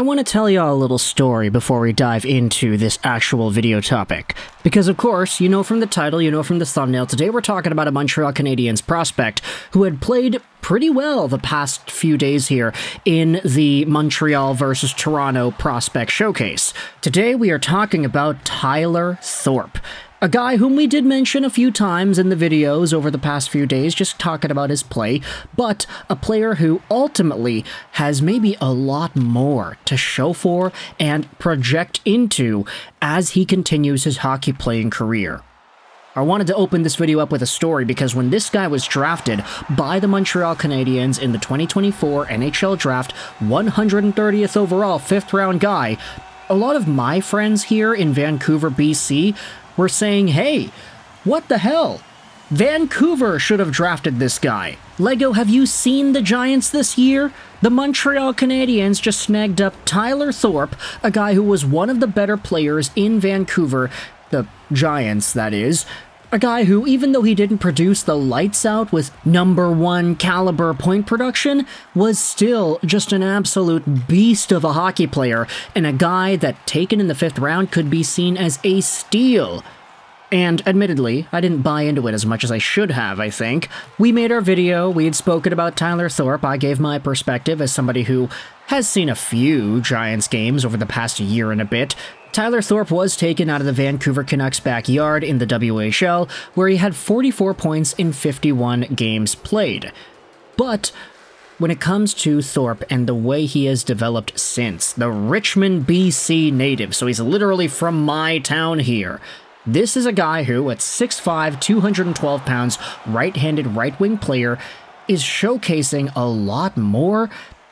I want to tell y'all a little story before we dive into this actual video topic. Because of course, you know from the title, you know from the thumbnail, today we're talking about a Montreal Canadiens prospect who had played pretty well the past few days here in the Montreal versus Toronto Prospect Showcase. Today we are talking about Tyler Thorpe. A guy whom we did mention a few times in the videos over the past few days, just talking about his play, but a player who ultimately has maybe a lot more to show for and project into as he continues his hockey playing career. I wanted to open this video up with a story because when this guy was drafted by the Montreal Canadiens in the 2024 NHL Draft, 130th overall, 5th round guy, a lot of my friends here in Vancouver, BC, were saying, hey, what the hell? Vancouver should have drafted this guy. Lego, have you seen the Giants this year? The Montreal Canadiens just snagged up Tyler Thorpe, a guy who was one of the better players in Vancouver, the Giants, that is. A guy who, even though he didn't produce the lights out with #1 caliber point production, was still just an absolute beast of a hockey player, and a guy that, taken in the 5th round, could be seen as a steal. And admittedly, I didn't buy into it as much as I should have, I think. We made our video, we had spoken about Tyler Thorpe, I gave my perspective as somebody who has seen a few Giants games over the past year and a bit. Tyler Thorpe was taken out of the Vancouver Canucks' backyard in the WHL, where he had 44 points in 51 games played. But when it comes to Thorpe and the way he has developed since, the Richmond, BC native, so he's literally from my town here, this is a guy who, at 6'5", 212 pounds, right-handed right-wing player, is showcasing a lot more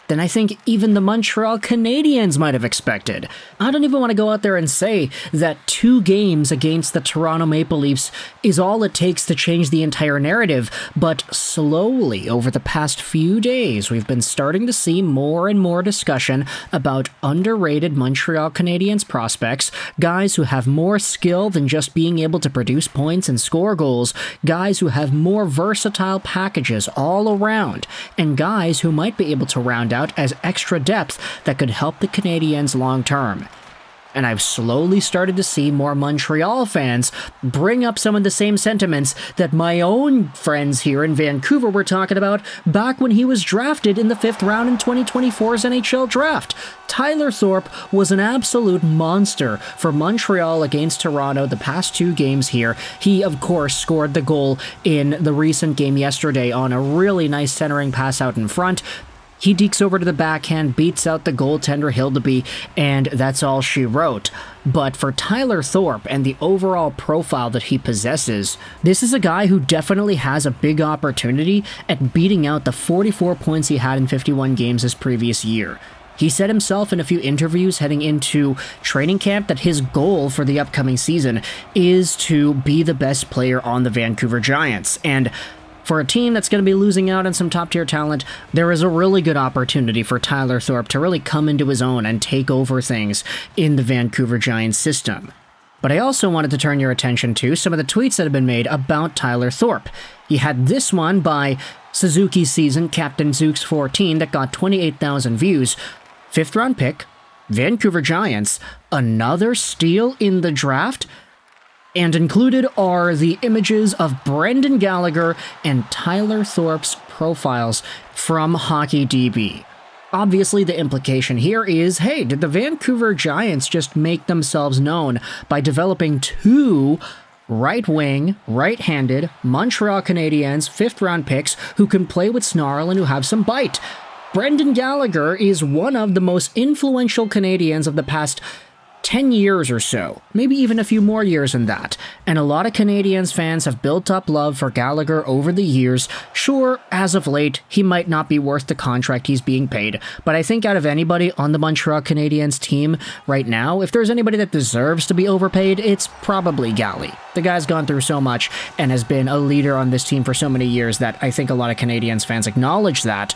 than I think even the Montreal Canadiens might have expected. I don't even want to go out there and say that 2 games against the Toronto Maple Leafs is all it takes to change the entire narrative, but slowly over the past few days, we've been starting to see more and more discussion about underrated Montreal Canadiens prospects, guys who have more skill than just being able to produce points and score goals, guys who have more versatile packages all around, and guys who might be able to round out as extra depth that could help the Canadiens long term. And I've slowly started to see more Montreal fans bring up some of the same sentiments that my own friends here in Vancouver were talking about back when he was drafted in the 5th round in 2024's NHL Draft. Tyler Thorpe was an absolute monster for Montreal against Toronto the past 2 games here. He, of course, scored the goal in the recent game yesterday on a really nice centering pass out in front. He dekes over to the backhand, beats out the goaltender Hildeby, and that's all she wrote. But for Tyler Thorpe and the overall profile that he possesses, this is a guy who definitely has a big opportunity at beating out the 44 points he had in 51 games this previous year. He said himself in a few interviews heading into training camp that his goal for the upcoming season is to be the best player on the Vancouver Giants, and for a team that's going to be losing out on some top-tier talent, there is a really good opportunity for Tyler Thorpe to really come into his own and take over things in the Vancouver Giants system. But I also wanted to turn your attention to some of the tweets that have been made about Tyler Thorpe. You had this one by Suzuki Season Captain Zooks14 that got 28,000 views. 5th round pick, Vancouver Giants, another steal in the draft? And included are the images of Brendan Gallagher and Tyler Thorpe's profiles from HockeyDB. Obviously, the implication here is, hey, did the Vancouver Giants just make themselves known by developing 2 right-wing, right-handed Montreal Canadiens 5th round picks who can play with snarl and who have some bite? Brendan Gallagher is one of the most influential Canadiens of the past 10 years or so, maybe even a few more years than that, and a lot of Canadiens fans have built up love for Gallagher over the years. Sure, as of late, he might not be worth the contract he's being paid, but I think out of anybody on the Montreal Canadiens team right now, if there's anybody that deserves to be overpaid, it's probably Gally. The guy's gone through so much and has been a leader on this team for so many years that I think a lot of Canadiens fans acknowledge that.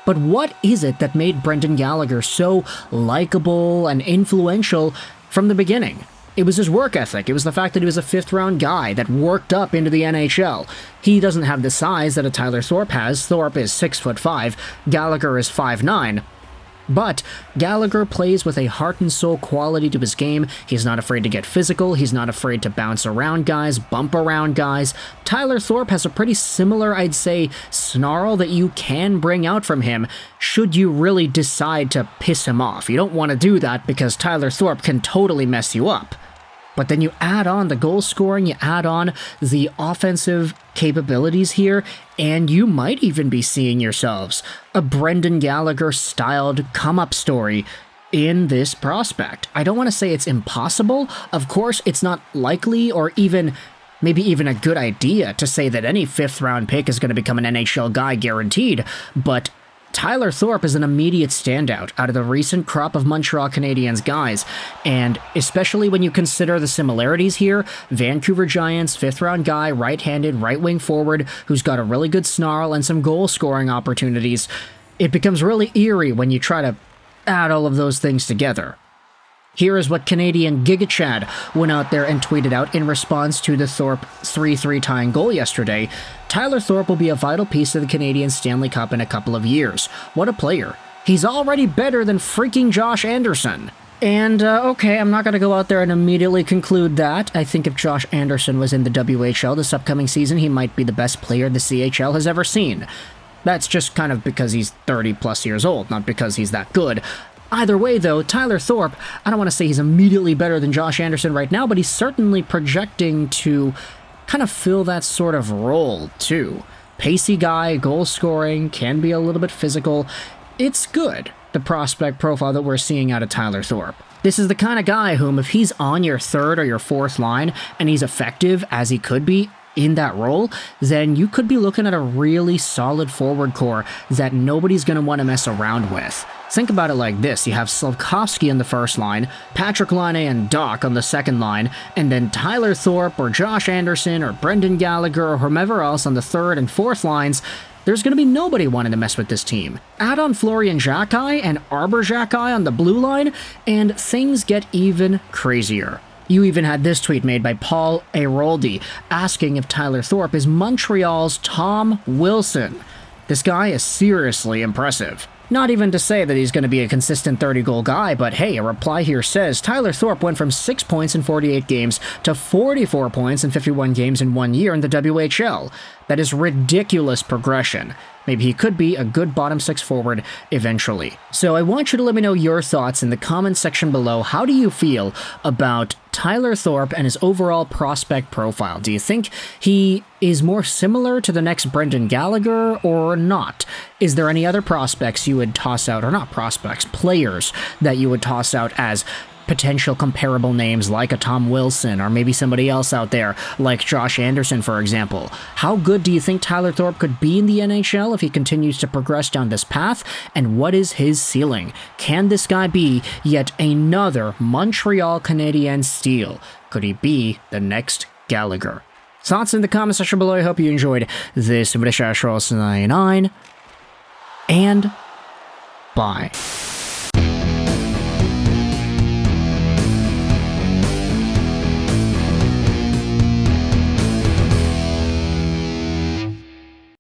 But what is it that made Brendan Gallagher so likable and influential from the beginning? It was his work ethic. It was the fact that he was a 5th round guy that worked up into the NHL. He doesn't have the size that a Tyler Thorpe has. Thorpe is 6'5", Gallagher is 5'9". But Gallagher plays with a heart and soul quality to his game. He's not afraid to get physical. He's not afraid to bounce around guys, bump around guys. Tyler Thorpe has a pretty similar, I'd say, snarl that you can bring out from him should you really decide to piss him off. You don't want to do that because Tyler Thorpe can totally mess you up. But then you add on the goal scoring, you add on the offensive capabilities here, and you might even be seeing yourselves a Brendan Gallagher styled come-up story in this prospect. I don't want to say it's impossible. Of course, it's not likely or maybe even a good idea to say that any 5th round pick is going to become an NHL guy guaranteed, but Tyler Thorpe is an immediate standout out of the recent crop of Montreal Canadiens guys, and especially when you consider the similarities here, Vancouver Giants, 5th round guy, right-handed, right-wing forward, who's got a really good snarl and some goal-scoring opportunities, it becomes really eerie when you try to add all of those things together. Here is what Canadian GigaChad went out there and tweeted out in response to the Thorpe 3-3 tying goal yesterday. Tyler Thorpe will be a vital piece of the Canadian Stanley Cup in a couple of years. What a player. He's already better than freaking Josh Anderson. And, okay, I'm not going to go out there and immediately conclude that. I think if Josh Anderson was in the WHL this upcoming season, he might be the best player the CHL has ever seen. That's just kind of because he's 30-plus years old, not because he's that good. Either way, though, Tyler Thorpe, I don't want to say he's immediately better than Josh Anderson right now, but he's certainly projecting to kind of fill that sort of role, too. Pacey guy, goal scoring, can be a little bit physical. It's good, the prospect profile that we're seeing out of Tyler Thorpe. This is the kind of guy whom, if he's on your 3rd or your 4th line, and he's effective as he could be in that role, then you could be looking at a really solid forward core that nobody's going to want to mess around with. Think about it like this. You have Slafkovsky on the 1st line, Patrick Laine and Doc on the 2nd line, and then Tyler Thorpe or Josh Anderson or Brendan Gallagher or whomever else on the 3rd and 4th lines. There's going to be nobody wanting to mess with this team. Add on Florian Xhekaj and Arbor Xhekaj on the blue line, and things get even crazier. You even had this tweet made by Paul Aroldi asking if Tyler Thorpe is Montreal's Tom Wilson. This guy is seriously impressive. Not even to say that he's going to be a consistent 30-goal guy, but hey, a reply here says Tyler Thorpe went from 6 points in 48 games to 44 points in 51 games in 1 year in the WHL. That is ridiculous progression. Maybe he could be a good bottom 6 forward eventually. So I want you to let me know your thoughts in the comments section below. How do you feel about Tyler Thorpe and his overall prospect profile? Do you think he is more similar to the next Brendan Gallagher or not? Is there any other prospects you would toss out, or not prospects, players that you would toss out as potential comparable names like a Tom Wilson or maybe somebody else out there like Josh Anderson, for example? How good do you think Tyler Thorpe could be in the NHL if he continues to progress down this path? And what is his ceiling? Can this guy be yet another Montreal Canadiens steal? Could he be the next Gallagher? Thoughts in the comment section below. I hope you enjoyed this British 99, and bye.